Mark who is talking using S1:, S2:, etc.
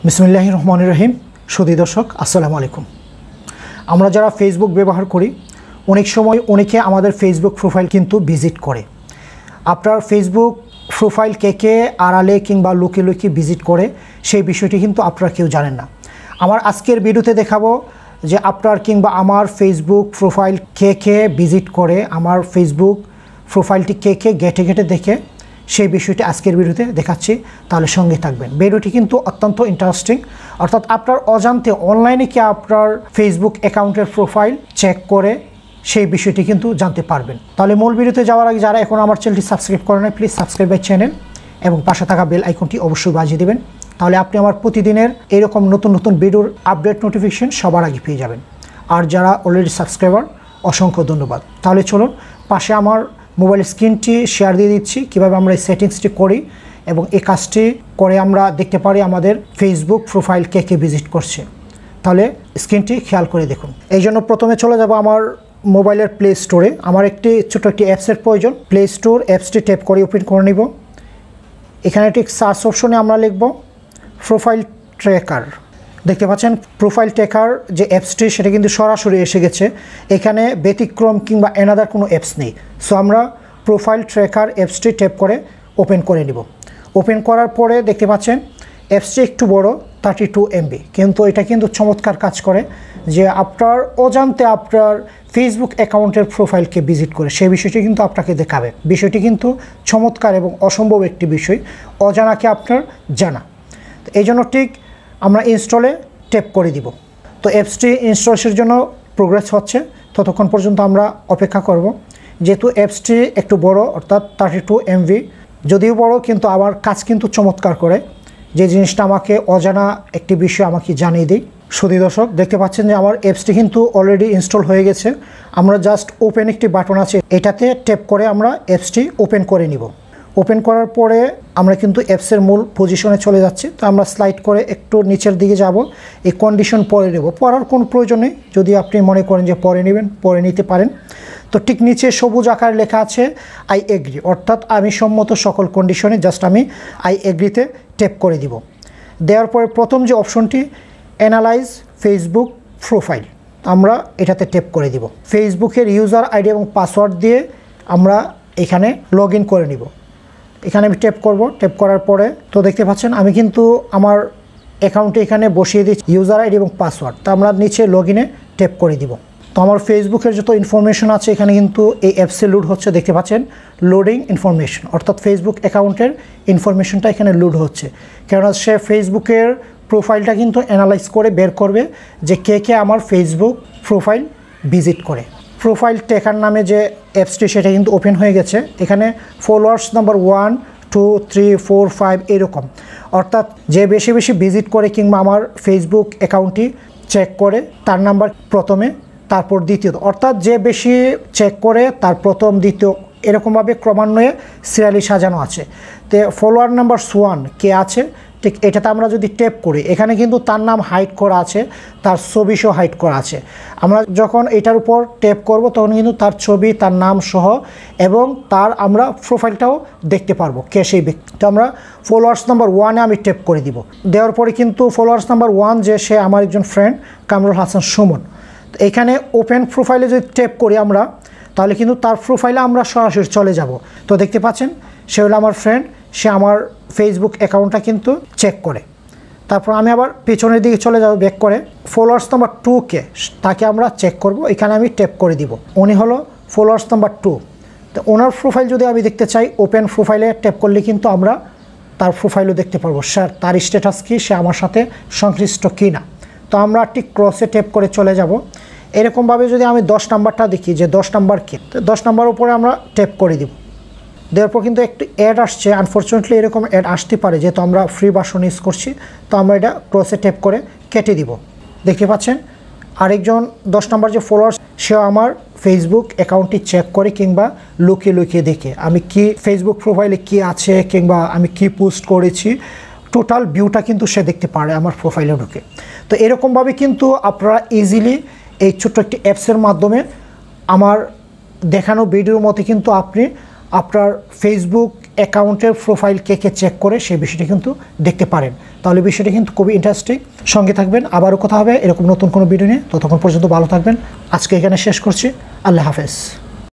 S1: বিসমিল্লাহির রহমানির রহিম। সুধী দর্শক, আসসালামু আলাইকুম। আমরা যারা ফেসবুক ব্যবহার করি, অনেক সময় অনেকে আমাদের ফেসবুক প্রোফাইল কিন্তু ভিজিট করে। আপনার ফেসবুক প্রোফাইল কে আড়ালে কিংবা লুকিয়ে লুকিয়ে ভিজিট করে, সেই বিষয়টি কিন্তু আপনারা কেউ জানেন না। আমার আজকের ভিডিওতে দেখাবো যে আপনার কিংবা আমার ফেসবুক প্রোফাইল কে ভিজিট করে, আমার ফেসবুক প্রোফাইলটি কে ঘেটে দেখে, সেই বিষয়টি আজকের ভিডিওতে দেখাচ্ছি। তাহলে সঙ্গে থাকবেন। ভিডিওটি কিন্তু অত্যন্ত ইন্টারেস্টিং। অর্থাৎ আপনার অজান্তে অনলাইনে কি আপনার ফেসবুক অ্যাকাউন্টের প্রোফাইল চেক করে, সেই বিষয়টি কিন্তু জানতে পারবেন। তাহলে মূল ভিডিওতে যাওয়ার আগে যারা এখন আমার চ্যানেলটি সাবস্ক্রাইব করেন নাই, প্লিজ সাবস্ক্রাইব মাই চ্যানেল এবং পাশে থাকা বেল আইকনটি অবশ্যই বাজিয়ে দেবেন। তাহলে আপনি আমার প্রতিদিনের এরকম নতুন নতুন ভিডিওর আপডেট নোটিফিকেশন সবার আগে পেয়ে যাবেন। আর যারা অলরেডি সাবস্ক্রাইবার, অসংখ্য ধন্যবাদ। তাহলে চলুন, পাশে আমার মোবাইল স্ক্রিনটি শেয়ার দিয়ে দিচ্ছি কীভাবে আমরা এই সেটিংসটি করি এবং এই কাজটি করে আমরা দেখতে পারি আমাদের ফেসবুক প্রোফাইল কে ভিজিট করছে। তাহলে স্ক্রিনটি খেয়াল করে দেখুন। এই জন্য প্রথমে চলে যাব আমার মোবাইলের প্লে স্টোরে। আমার ছোটো একটি অ্যাপসের প্রয়োজন। প্লে স্টোর অ্যাপসটি ট্যাপ করে ওপেন করে নিব। এখানে ঠিক সার্চ অপশনে আমরা লিখব প্রোফাইল ট্র্যাকার। দেখতে পাচ্ছেন প্রোফাইল ট্র্যাকার যে অ্যাপসটি, সেটা কিন্তু সরাসরি এসে গেছে। এখানে ব্যতিক্রম কিংবা অ্যানাদার কোনো অ্যাপস নেই। সো আমরা প্রোফাইল ট্র্যাকার অ্যাপসটি ট্যাপ করে ওপেন করে নিব। ওপেন করার পরে দেখতে পাচ্ছেন অ্যাপসটি একটু বড়, 32 MB, কিন্তু এটা কিন্তু চমৎকার কাজ করে যে আপনার অজান্তে আপনার ফেসবুক অ্যাকাউন্টের প্রোফাইলকে ভিজিট করে, সেই বিষয়টি কিন্তু আপনাকে দেখাবে। বিষয়টি কিন্তু চমৎকার এবং অসম্ভব একটি বিষয়, অজানাকে আপনার জানা। তো এই জন্য ঠিক আমরা ইনস্টলে ট্যাপ করে দিব। তো অ্যাপসটি ইনস্টলের জন্য প্রোগ্রেস হচ্ছে, ততক্ষণ পর্যন্ত আমরা অপেক্ষা করব। যেহেতু অ্যাপসটি একটু বড়, অর্থাৎ 32 MB, যদিও বড় কিন্তু আমার কাজ কিন্তু চমৎকার করে, যে জিনিসটা আমাকে অজানা একটি বিষয় আমাকে জানিয়ে দিই। সুধী দর্শক, দেখতে পাচ্ছেন যে আমার অ্যাপসটি কিন্তু অলরেডি ইনস্টল হয়ে গেছে। আমরা জাস্ট ওপেন একটি বাটন আছে, এটাতে ট্যাপ করে আমরা অ্যাপসটি ওপেন করে নিব। ওপেন করার পরে আমরা কিন্তু অ্যাপসের মূল পজিশনে চলে যাচ্ছি। তো আমরা স্লাইড করে একটু নিচের দিকে যাব, এই কন্ডিশন পরে নেব। পড়ার কোনো প্রয়োজন নেই, যদি আপনি মনে করেন যে পরে নেবেন, পরে নিতে পারেন। তো ঠিক নিচে সবুজ আকারে লেখা আছে আই এগ্রি, অর্থাৎ আমি সম্মত সকল কন্ডিশনে, জাস্ট আমি আই এগ্রিতে ট্যাপ করে দিব। দেওয়ার পরে প্রথম যে অপশনটি অ্যানালাইজ ফেসবুক প্রোফাইল, আমরা এটাতে ট্যাপ করে দিব। ফেসবুকের ইউজার আইডি এবং পাসওয়ার্ড দিয়ে আমরা এখানে লগ ইন করে নিব। এখানে আমি ট্যাপ করব। ট্যাপ করার পরে তো দেখতে পাচ্ছেন আমি কিন্তু আমার অ্যাকাউন্টে এখানে বসিয়ে দিচ্ছি ইউজার আইডি এবং পাসওয়ার্ড। তো আমরা নিচে লগ ইনে ট্যাপ করে দিব। তো আমার ফেসবুকের যত ইনফরমেশন আছে এখানে কিন্তু এই অ্যাপসে লোড হচ্ছে। দেখতে পাচ্ছেন লোডিং ইনফরমেশন, অর্থাৎ ফেসবুক অ্যাকাউন্টের ইনফরমেশনটা এখানে লোড হচ্ছে। কেননা সে ফেসবুকের প্রোফাইলটা কিন্তু অ্যানালাইজ করে বের করবে যে কে আমার ফেসবুক প্রোফাইল ভিজিট করে। প্রোফাইল ট্র্যাকার নামে যে অ্যাপসটি, সেটা কিন্তু ওপেন হয়ে গেছে। এখানে ফলোয়ার্স নাম্বার 1, 2, 3, 4, 5 এরকম, অর্থাৎ যে বেশি ভিজিট করে কিংবা আমার ফেসবুক অ্যাকাউন্টটি চেক করে, তার নাম্বার প্রথমে, তারপর দ্বিতীয়ত, অর্থাৎ যে বেশি চেক করে তার প্রথম, দ্বিতীয়, এরকমভাবে ক্রমান্বয়ে সিরিয়ালি সাজানো আছে। তো ফলোয়ার নাম্বার 1 কে আছে, ঠিক এটাতে আমরা যদি ট্যাপ করি, এখানে কিন্তু তার নাম হাইড করা আছে, তার ছবি সহ হাইড করা আছে। আমরা যখন এটার উপর ট্যাপ করব তখন কিন্তু তার ছবি, তার নাম সহ এবং তার আমরা প্রোফাইলটাও দেখতে পারবো কে সেই ব্যক্তি। তো আমরা ফলোয়ার্স নাম্বার 1-এ আমি ট্যাপ করে দিব। দেওয়ার পরে কিন্তু ফলোয়ার্স নাম্বার 1 যে, সে আমার একজন ফ্রেন্ড কামরুল হাসান সুমন। তো এখানে ওপেন প্রোফাইলে যদি ট্যাপ করি আমরা, তাহলে কিন্তু তার প্রোফাইলে আমরা সরাসরি চলে যাব। তো দেখতে পাচ্ছেন সে হলো আমার ফ্রেন্ড, সে আমার ফেসবুক অ্যাকাউন্টটা কিন্তু চেক করে। তারপর আমি আবার পেছনের দিকে চলে যাব, ব্যাক করে ফলোয়ার্স নাম্বার 2 কে, তাকে আমরা চেক করব। এখানে আমি ট্যাপ করে দিব। উনি হলো ফলোয়ার্স নাম্বার 2। তো ওনার প্রোফাইল যদি আমি দেখতে চাই, ওপেন প্রোফাইলে ট্যাপ করলে কিন্তু আমরা তার প্রোফাইলও দেখতে পারবো, স্যার তার স্ট্যাটাস কী, সে আমার সাথে সংশ্লিষ্ট কি না। তো আমরা ঠিক ক্রসে ট্যাপ করে চলে যাব। এরকমভাবে যদি আমি 10 নাম্বারটা দেখি যে 10 নাম্বার কি, তো 10 নাম্বার উপরে আমরা ট্যাপ করে দিব। দেওয়ার পর কিন্তু একটু অ্যাড আসছে, আনফর্চুনেটলি এরকম অ্যাড আসতে পারে, যেহেতু আমরা ফ্রি ভার্সন ইউজ করছি। তো আমরা এটা ক্রসে ট্যাপ করে কেটে দিব। দেখতে পাচ্ছেন আরেকজন 10 নাম্বার যে ফলোয়ার্স, সেও আমার ফেসবুক অ্যাকাউন্টটি চেক করে কিংবা লুকিয়ে দেখে আমি কি ফেসবুক প্রোফাইলে কি আছে কিংবা আমি কি পোস্ট করেছি, টোটাল ভিউটা কিন্তু সে দেখতে পারে আমার প্রোফাইলে ঢুকে। তো এরকমভাবে কিন্তু আপনারা ইজিলি এই ছোট্ট একটি অ্যাপসের মাধ্যমে আমার দেখানো ভিডিওর মতো কিন্তু আপনি আপনার ফেসবুক অ্যাকাউন্টের প্রোফাইল কে কে চেক করে সেই বিষয়টি কিন্তু দেখতে পারেন। তাহলে বিষয়টি কিন্তু খুবই ইন্টারেস্টিং। সঙ্গে থাকবেন, আবারও কথা হবে এরকম নতুন কোনো ভিডিও নিয়ে। ততক্ষণ পর্যন্ত ভালো থাকবেন। আজকে এখানে শেষ করছি। আল্লাহ হাফেজ।